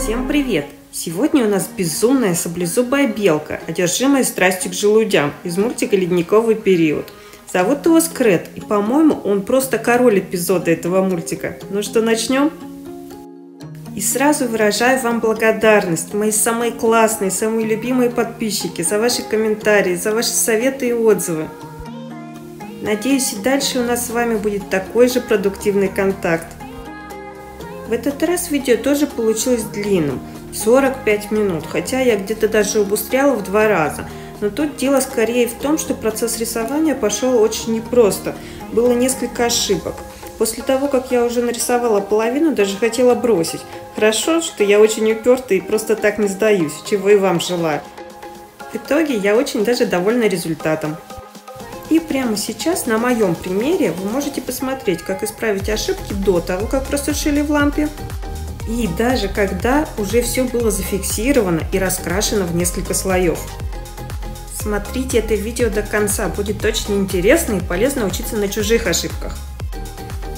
Всем привет! Сегодня у нас безумная саблезубая белка, одержимая страстью к желудям, из мультика «Ледниковый период». Зовут его Скрэт, и, по-моему, он просто король эпизода этого мультика. Ну что, начнем? И сразу выражаю вам благодарность, мои самые классные, самые любимые подписчики, за ваши комментарии, за ваши советы и отзывы. Надеюсь, и дальше у нас с вами будет такой же продуктивный контакт. В этот раз видео тоже получилось длинным, 45 минут, хотя я где-то даже убыстряла в 2 раза. Но тут дело скорее в том, что процесс рисования пошел очень непросто, было несколько ошибок. После того, как я уже нарисовала половину, даже хотела бросить. Хорошо, что я очень упертая и просто так не сдаюсь, чего и вам желаю. В итоге я очень даже довольна результатом. И прямо сейчас на моем примере вы можете посмотреть, как исправить ошибки до того, как просушили в лампе. И даже когда уже все было зафиксировано и раскрашено в несколько слоев. Смотрите это видео до конца, будет очень интересно и полезно учиться на чужих ошибках.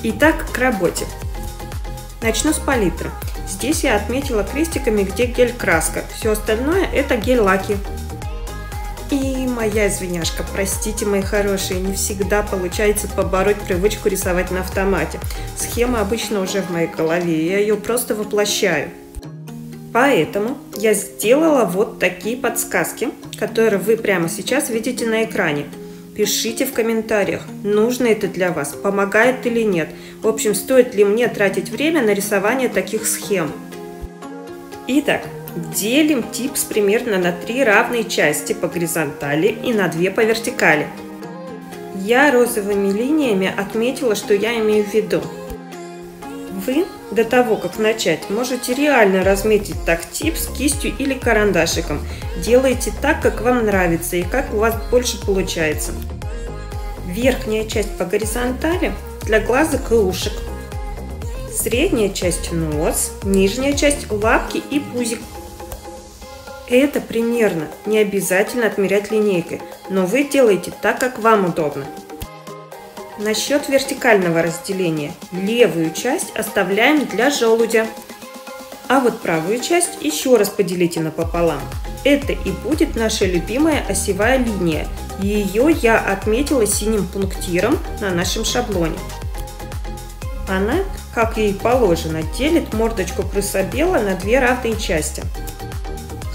Итак, к работе. Начну с палитры. Здесь я отметила крестиками, где гель-краска, все остальное это гель-лаки. И моя извиняшка, простите, мои хорошие, не всегда получается побороть привычку рисовать на автомате. Схема обычно уже в моей голове, я ее просто воплощаю. Поэтому я сделала вот такие подсказки, которые вы прямо сейчас видите на экране. Пишите в комментариях, нужно это для вас, помогает или нет. В общем, стоит ли мне тратить время на рисование таких схем. Итак. Делим типс примерно на 3 равные части по горизонтали и на 2 по вертикали. Я розовыми линиями отметила, что я имею в виду. Вы до того, как начать, можете реально разметить так типс кистью или карандашиком. Делайте так, как вам нравится и как у вас больше получается. Верхняя часть по горизонтали для глазок и ушек. Средняя часть нос, нижняя часть лапки и пузик. Это примерно, не обязательно отмерять линейкой, но вы делаете так, как вам удобно. Насчет вертикального разделения. Левую часть оставляем для желудя, а вот правую часть еще раз поделите напополам. Это и будет наша любимая осевая линия. Ее я отметила синим пунктиром на нашем шаблоне. Она, как ей положено, делит мордочку крысобела на 2 равные части.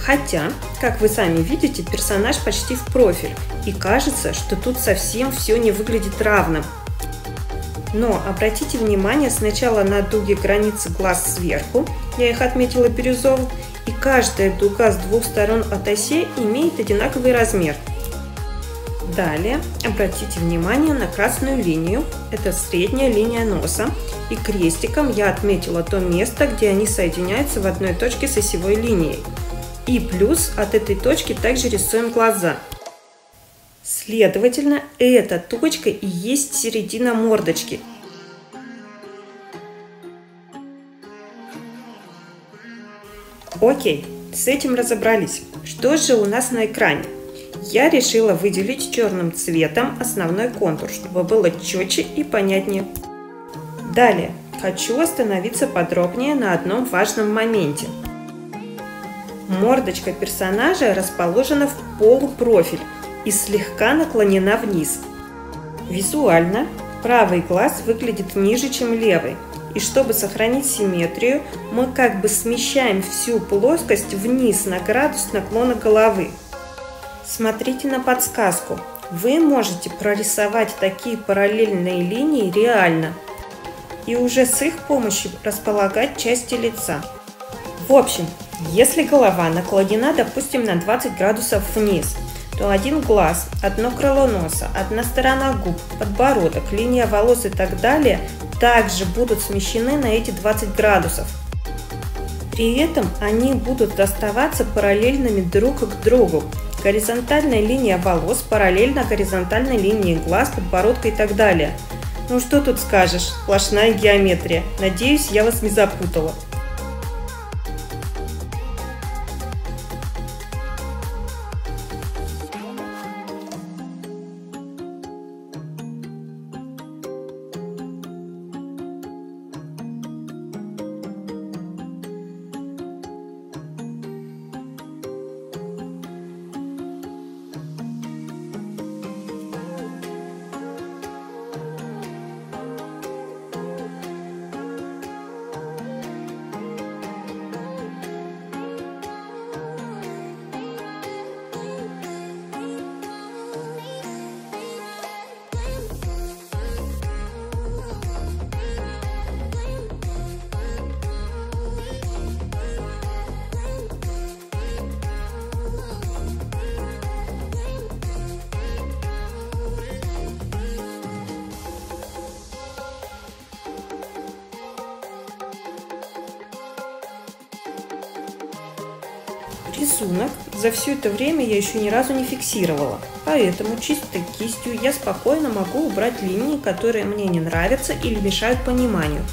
Хотя, как вы сами видите, персонаж почти в профиль, и кажется, что тут совсем все не выглядит равным. Но обратите внимание сначала на дуги границы глаз сверху, я их отметила бирюзовым, и каждая дуга с 2 сторон от оси имеет одинаковый размер. Далее обратите внимание на красную линию, это средняя линия носа, и крестиком я отметила то место, где они соединяются в одной точке с осевой линией. И плюс от этой точки также рисуем глаза. Следовательно, эта точка и есть середина мордочки. Окей, с этим разобрались. Что же у нас на экране? Я решила выделить черным цветом основной контур, чтобы было четче и понятнее. Далее хочу остановиться подробнее на одном важном моменте. Мордочка персонажа расположена в полупрофиль и слегка наклонена вниз. Визуально правый глаз выглядит ниже, чем левый. И чтобы сохранить симметрию, мы как бы смещаем всю плоскость вниз на градус наклона головы. Смотрите на подсказку. Вы можете прорисовать такие параллельные линии реально и уже с их помощью располагать части лица. В общем, если голова наклонена, допустим, на 20 градусов вниз, то один глаз, одно крыло носа, одна сторона губ, подбородок, линия волос и так далее также будут смещены на эти 20 градусов. При этом они будут оставаться параллельными друг к другу. Горизонтальная линия волос параллельно горизонтальной линии глаз, подбородка и так далее. Ну что тут скажешь, сплошная геометрия. Надеюсь, я вас не запутала. Рисунок за все это время я еще ни разу не фиксировала, поэтому чистой кистью я спокойно могу убрать линии, которые мне не нравятся или мешают пониманию.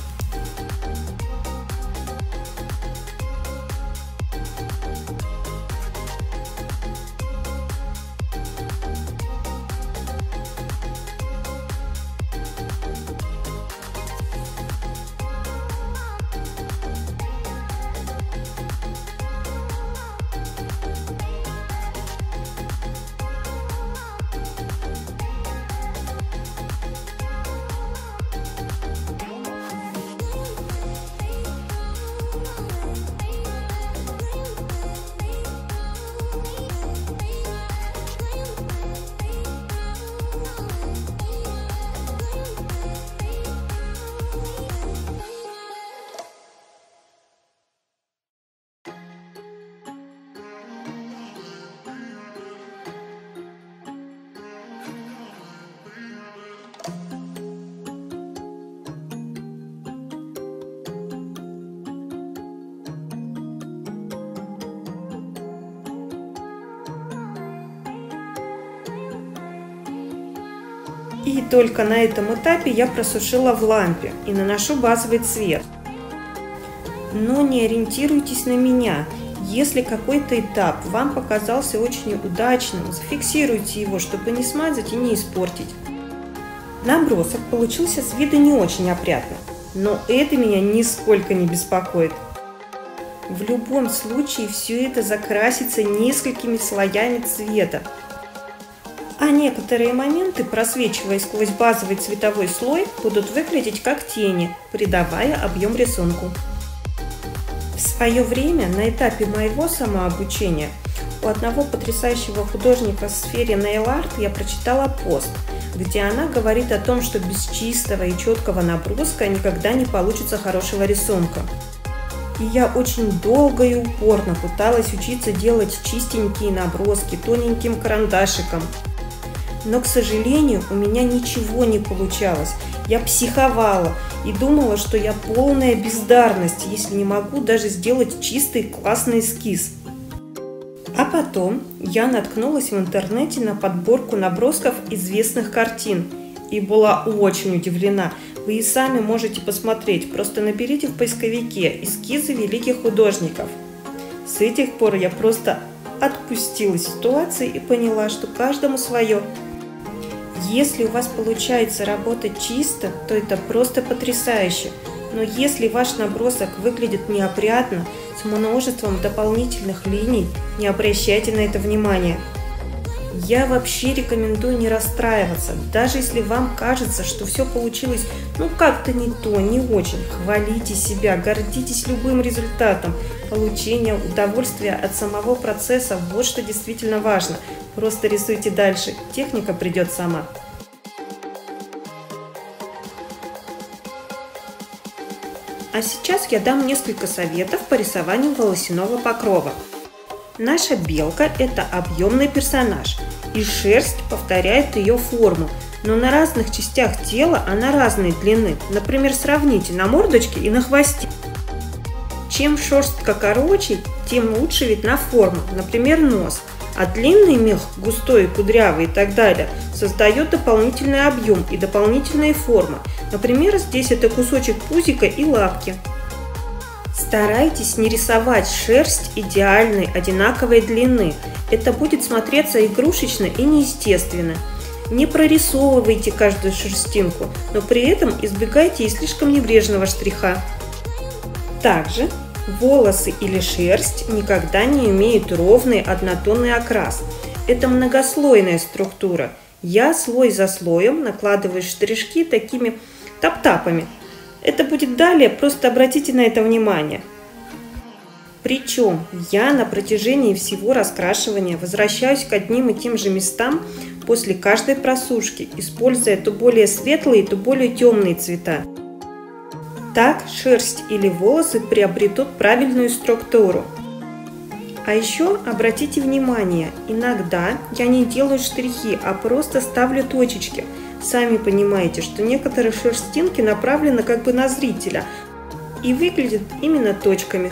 И только на этом этапе я просушила в лампе и наношу базовый цвет. Но не ориентируйтесь на меня. Если какой-то этап вам показался очень удачным, зафиксируйте его, чтобы не смазать и не испортить. Набросок получился с виду не очень опрятно, но это меня нисколько не беспокоит. В любом случае все это закрасится несколькими слоями цвета. А некоторые моменты, просвечивая сквозь базовый цветовой слой, будут выглядеть как тени, придавая объем рисунку. В свое время на этапе моего самообучения у одного потрясающего художника в сфере nail art я прочитала пост, где она говорит о том, что без чистого и четкого наброска никогда не получится хорошего рисунка. И я очень долго и упорно пыталась учиться делать чистенькие наброски тоненьким карандашиком. Но, к сожалению, у меня ничего не получалось. Я психовала и думала, что я полная бездарность, если не могу даже сделать чистый классный эскиз. А потом я наткнулась в интернете на подборку набросков известных картин и была очень удивлена. Вы и сами можете посмотреть, просто наберите в поисковике «эскизы великих художников». С этих пор я просто отпустила ситуацию и поняла, что каждому свое. Если у вас получается работать чисто, то это просто потрясающе. Но если ваш набросок выглядит неопрятно, с множеством дополнительных линий, не обращайте на это внимания. Я вообще рекомендую не расстраиваться, даже если вам кажется, что все получилось как-то не то, не очень. Хвалите себя, гордитесь любым результатом. Получение удовольствия от самого процесса – вот что действительно важно. Просто рисуйте дальше, техника придет сама. А сейчас я дам несколько советов по рисованию волосяного покрова. Наша белка – это объемный персонаж, и шерсть повторяет ее форму, но на разных частях тела она разной длины. Например, сравните на мордочке и на хвосте. Чем шерстка короче, тем лучше видна форма, например, нос. А длинный мех, густой и кудрявый и так далее, создает дополнительный объем и дополнительные формы. Например, здесь это кусочек пузика и лапки. Старайтесь не рисовать шерсть идеальной, одинаковой длины. Это будет смотреться игрушечно и неестественно. Не прорисовывайте каждую шерстинку, но при этом избегайте и слишком небрежного штриха. Также волосы или шерсть никогда не имеют ровный однотонный окрас. Это многослойная структура. Я слой за слоем накладываю штришки такими тап-тапами. Это будет далее, просто обратите на это внимание. Причем я на протяжении всего раскрашивания возвращаюсь к одним и тем же местам после каждой просушки, используя то более светлые, то более темные цвета. Так шерсть или волосы приобретут правильную структуру. А еще обратите внимание, иногда я не делаю штрихи, а просто ставлю точечки. Сами понимаете, что некоторые шерстинки направлены как бы на зрителя и выглядят именно точками.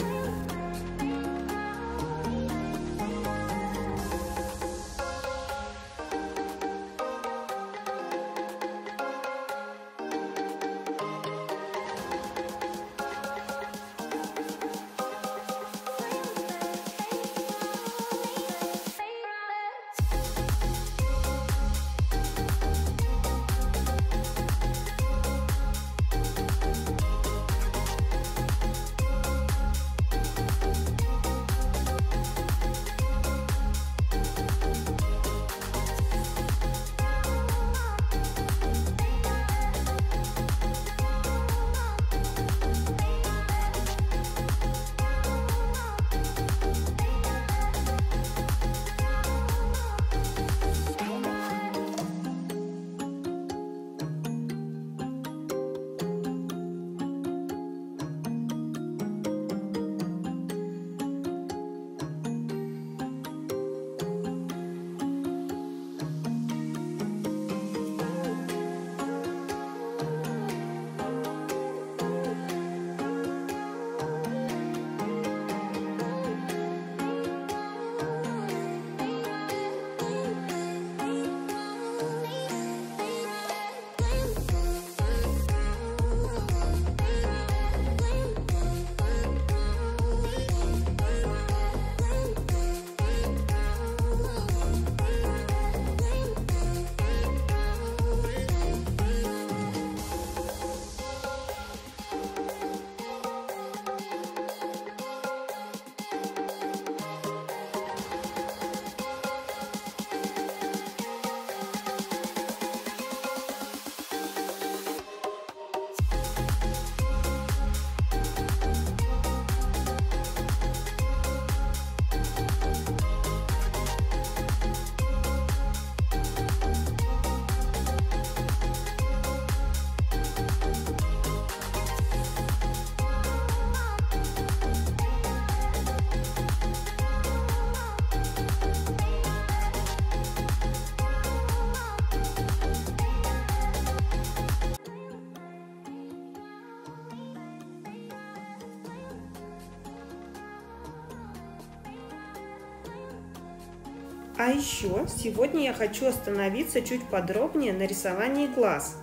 А еще сегодня я хочу остановиться чуть подробнее на рисовании глаз.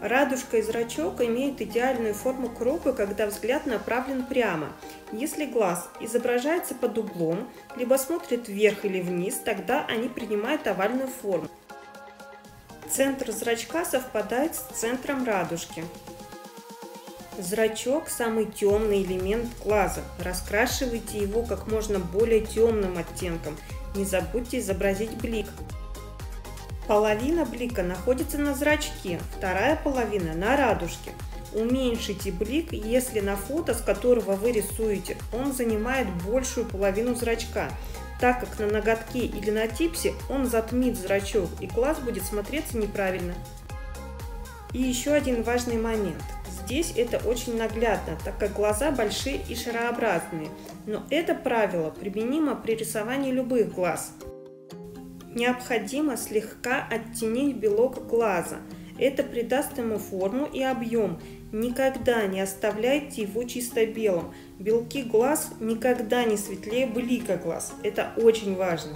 Радужка и зрачок имеют идеальную форму круга, когда взгляд направлен прямо. Если глаз изображается под углом, либо смотрит вверх или вниз, тогда они принимают овальную форму. Центр зрачка совпадает с центром радужки. Зрачок – самый темный элемент глаза. Раскрашивайте его как можно более темным оттенком. Не забудьте изобразить блик. Половина блика находится на зрачке, вторая половина на радужке. Уменьшите блик, если на фото, с которого вы рисуете, он занимает большую половину зрачка, так как на ноготке или на типсе он затмит зрачок и глаз будет смотреться неправильно. И еще один важный момент. Здесь это очень наглядно, так как глаза большие и шарообразные, но это правило применимо при рисовании любых глаз. Необходимо слегка оттенить белок глаза. Это придаст ему форму и объем. Никогда не оставляйте его чисто белым. Белки глаз никогда не светлее блика глаз. Это очень важно.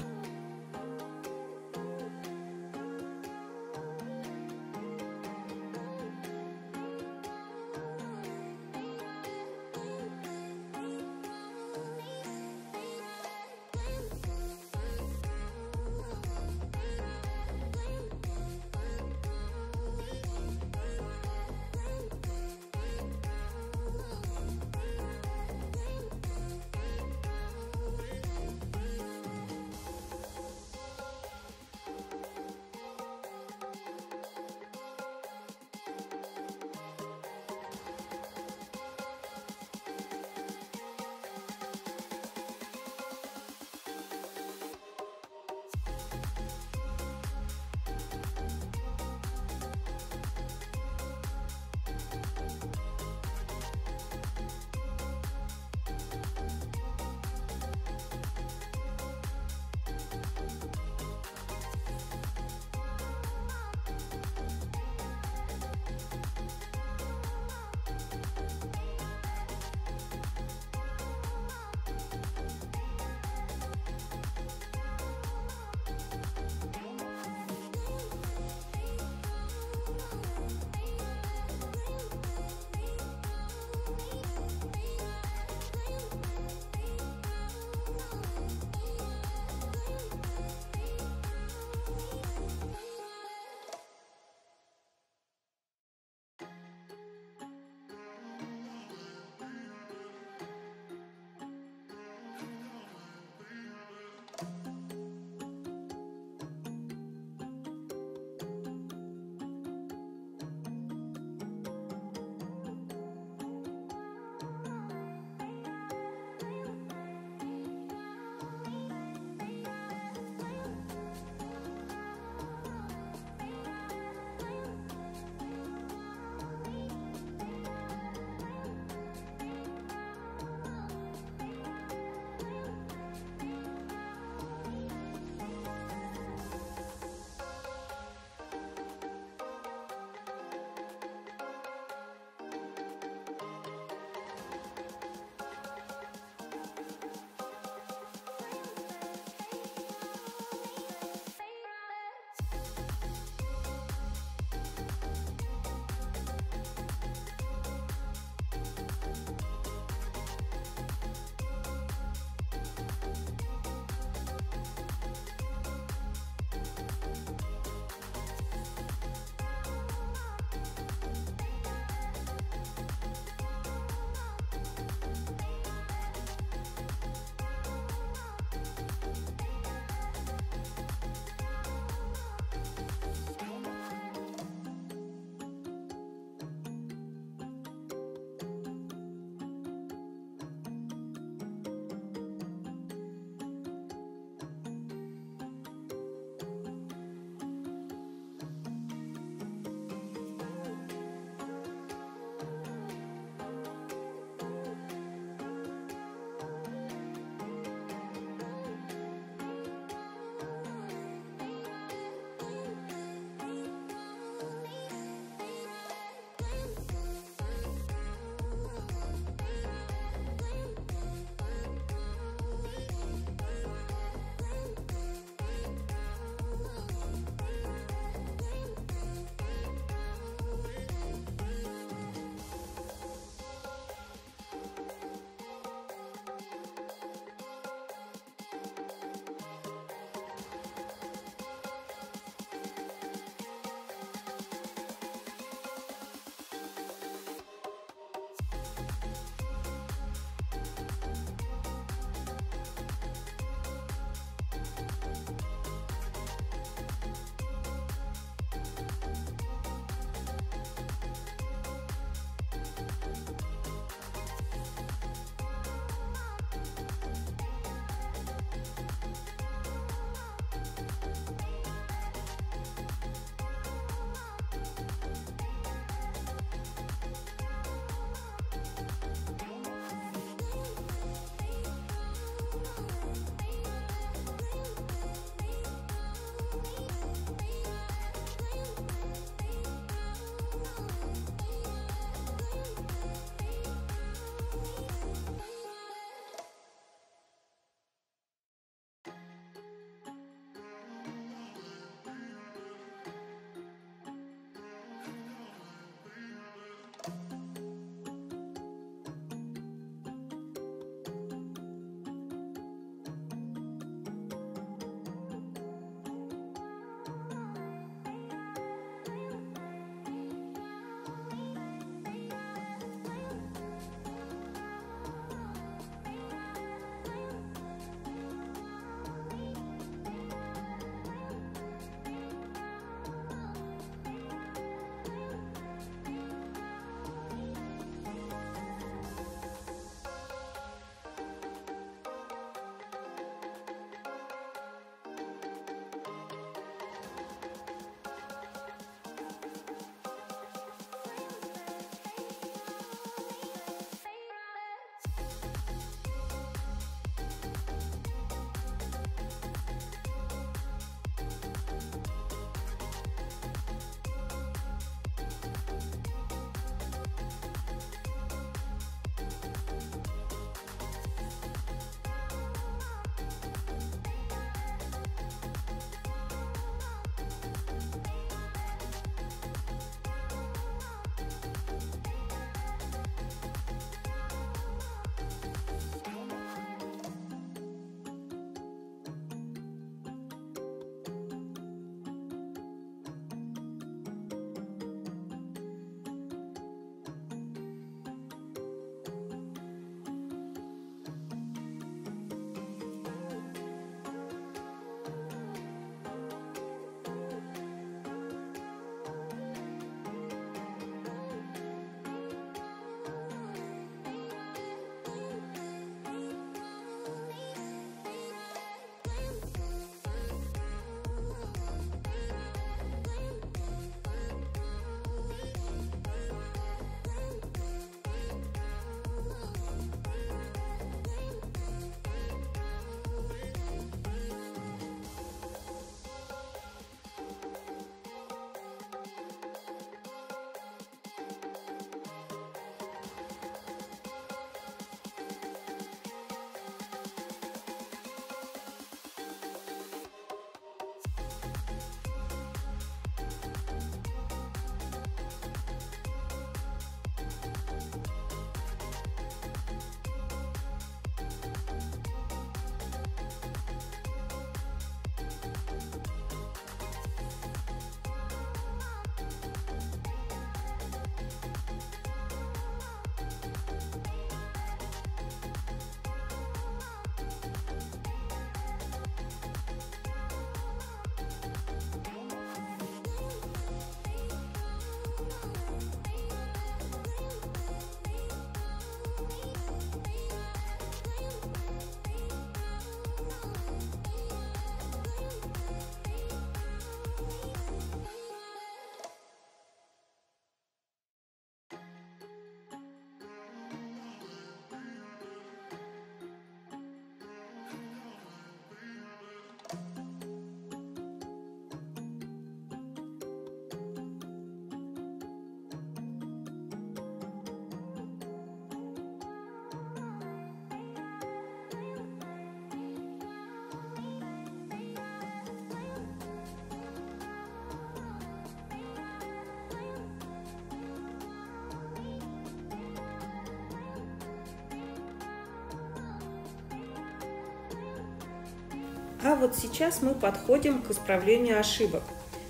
А вот сейчас мы подходим к исправлению ошибок.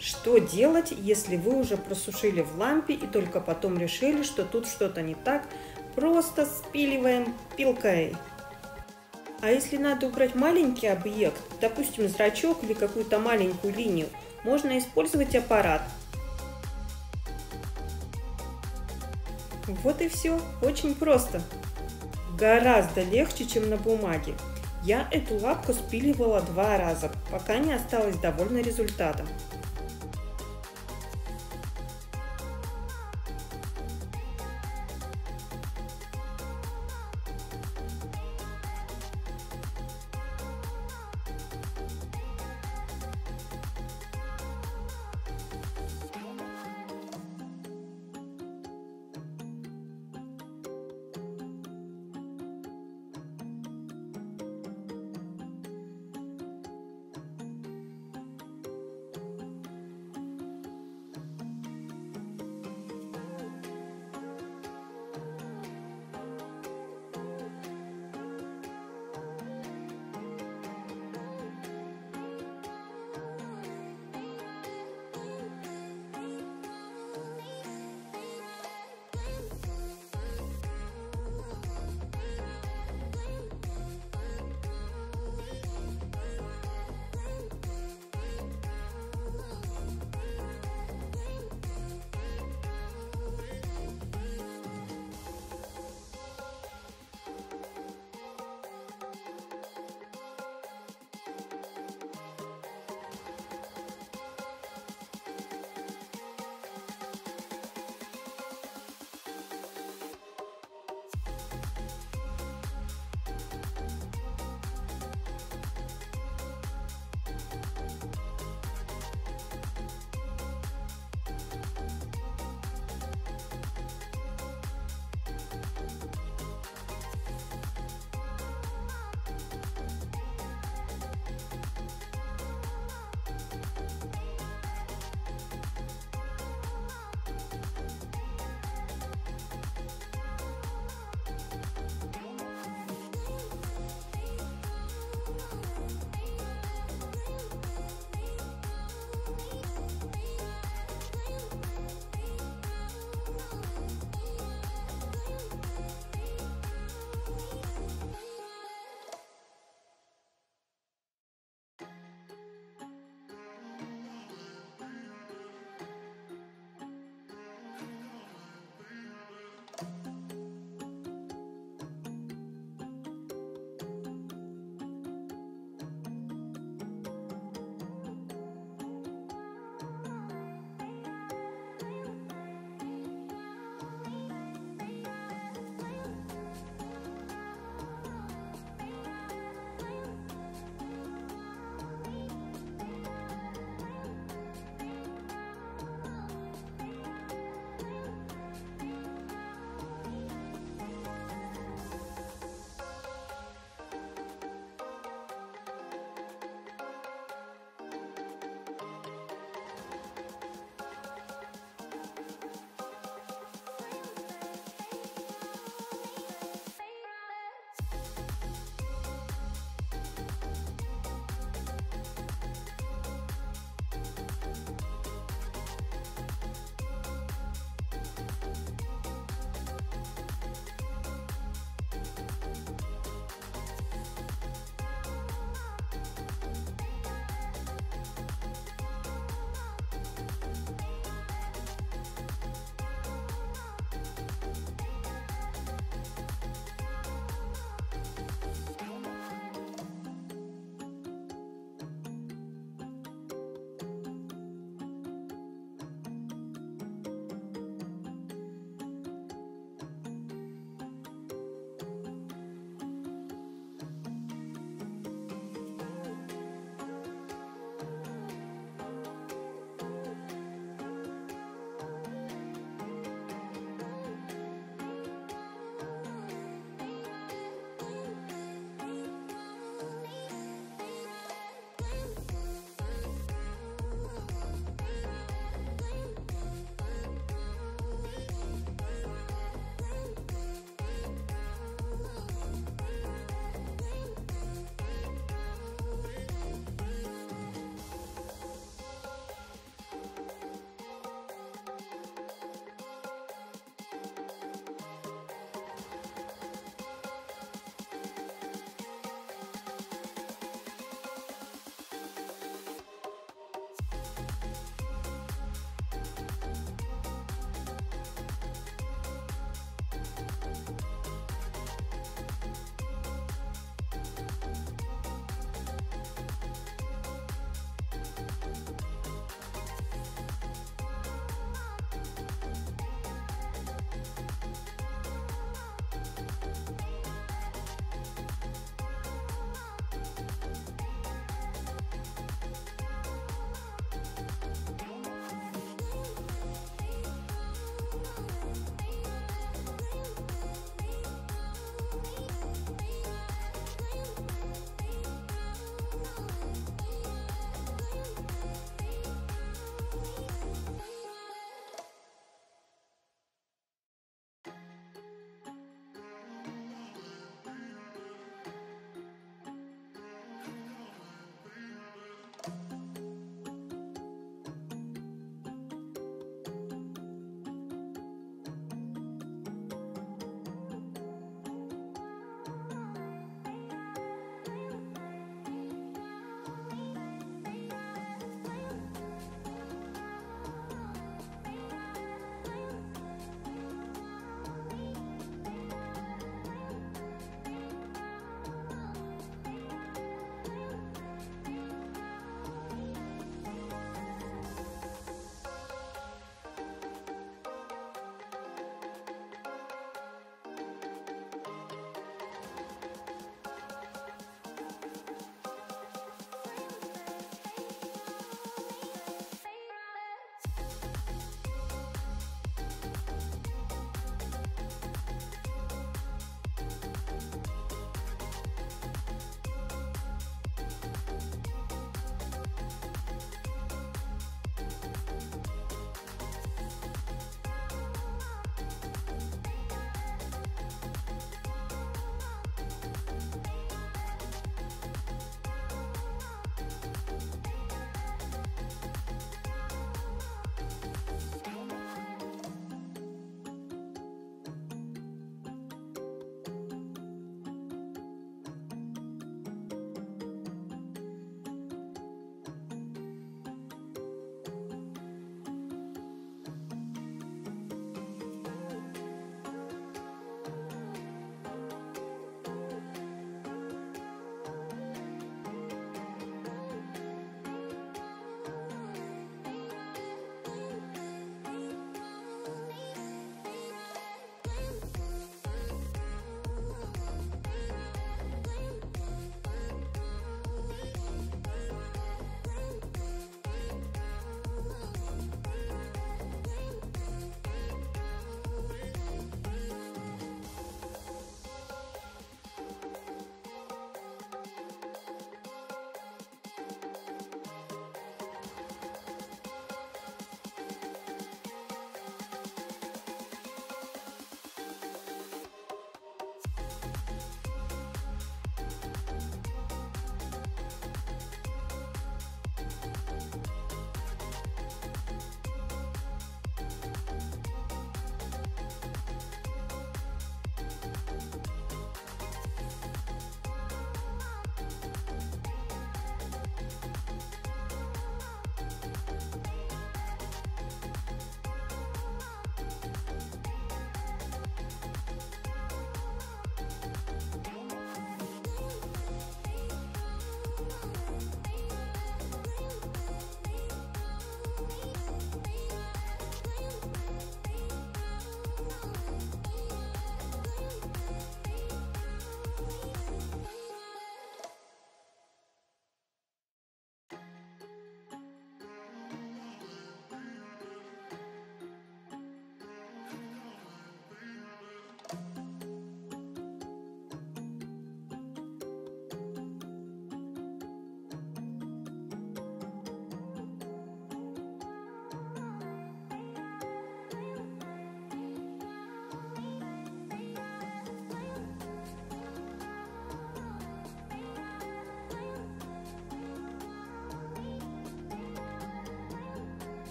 Что делать, если вы уже просушили в лампе и только потом решили, что тут что-то не так? Просто спиливаем пилкой. А если надо убрать маленький объект, допустим, зрачок или какую-то маленькую линию, можно использовать аппарат. Вот и все, очень просто. Гораздо легче, чем на бумаге. Я эту лапку спиливала 2 раза, пока не осталась довольна результатом.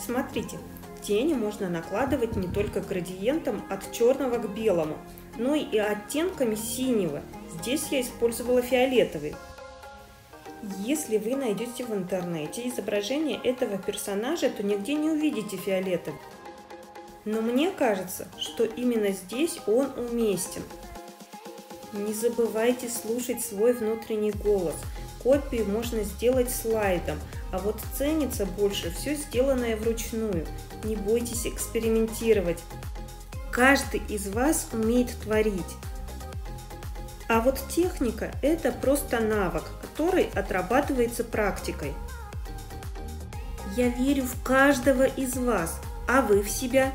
Смотрите, тени можно накладывать не только градиентом от черного к белому, но и оттенками синего. Здесь я использовала фиолетовый. Если вы найдете в интернете изображение этого персонажа, то нигде не увидите фиолетовый. Но мне кажется, что именно здесь он уместен. Не забывайте слушать свой внутренний голос. Копию можно сделать слайдом, а вот ценится больше все сделанное вручную. Не бойтесь экспериментировать. Каждый из вас умеет творить. А вот техника – это просто навык, который отрабатывается практикой. Я верю в каждого из вас, а вы в себя?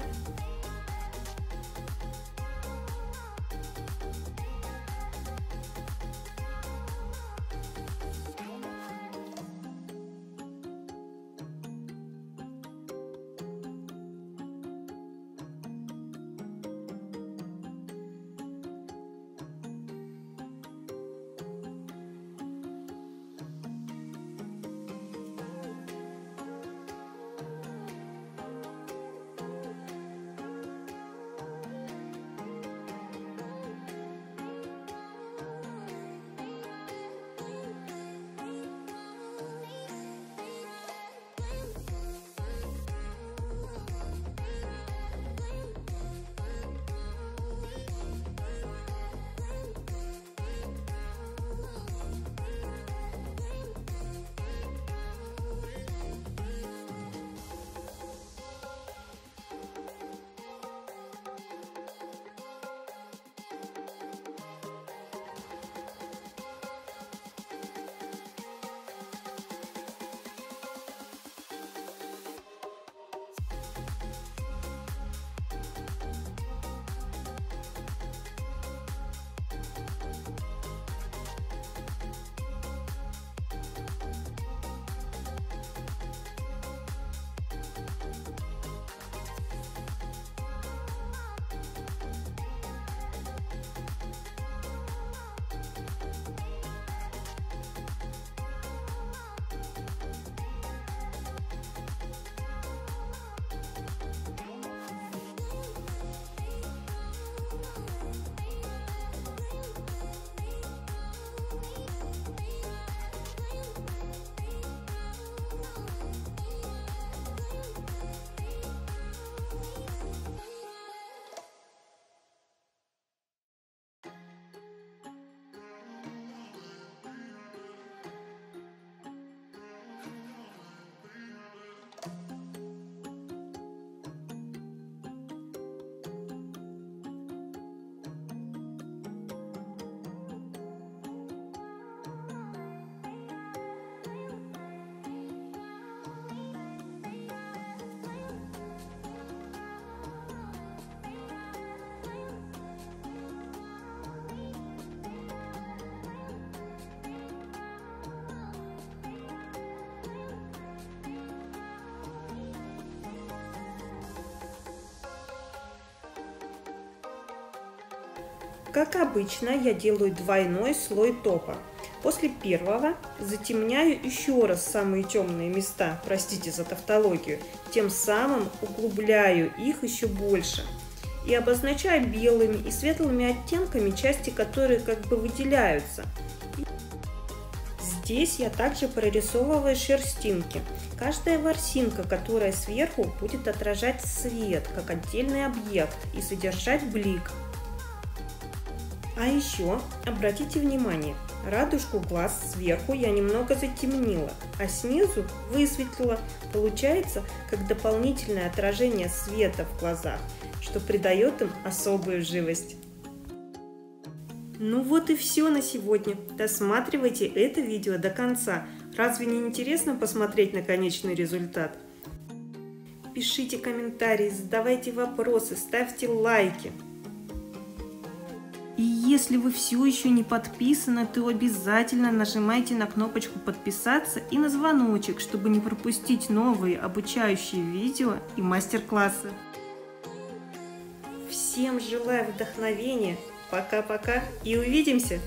Как обычно, я делаю двойной слой топа. После первого затемняю еще раз самые темные места, простите за тавтологию, тем самым углубляю их еще больше. И обозначаю белыми и светлыми оттенками части, которые как бы выделяются. Здесь я также прорисовываю шерстинки. Каждая ворсинка, которая сверху, будет отражать свет, как отдельный объект, и содержать блик. А еще обратите внимание, радужку глаз сверху я немного затемнила, а снизу высветлила. Получается как дополнительное отражение света в глазах, что придает им особую живость. Ну вот и все на сегодня. Досматривайте это видео до конца. Разве не интересно посмотреть на конечный результат? Пишите комментарии, задавайте вопросы, ставьте лайки. И если вы все еще не подписаны, то обязательно нажимайте на кнопочку подписаться и на звоночек, чтобы не пропустить новые обучающие видео и мастер-классы. Всем желаю вдохновения, пока-пока и увидимся!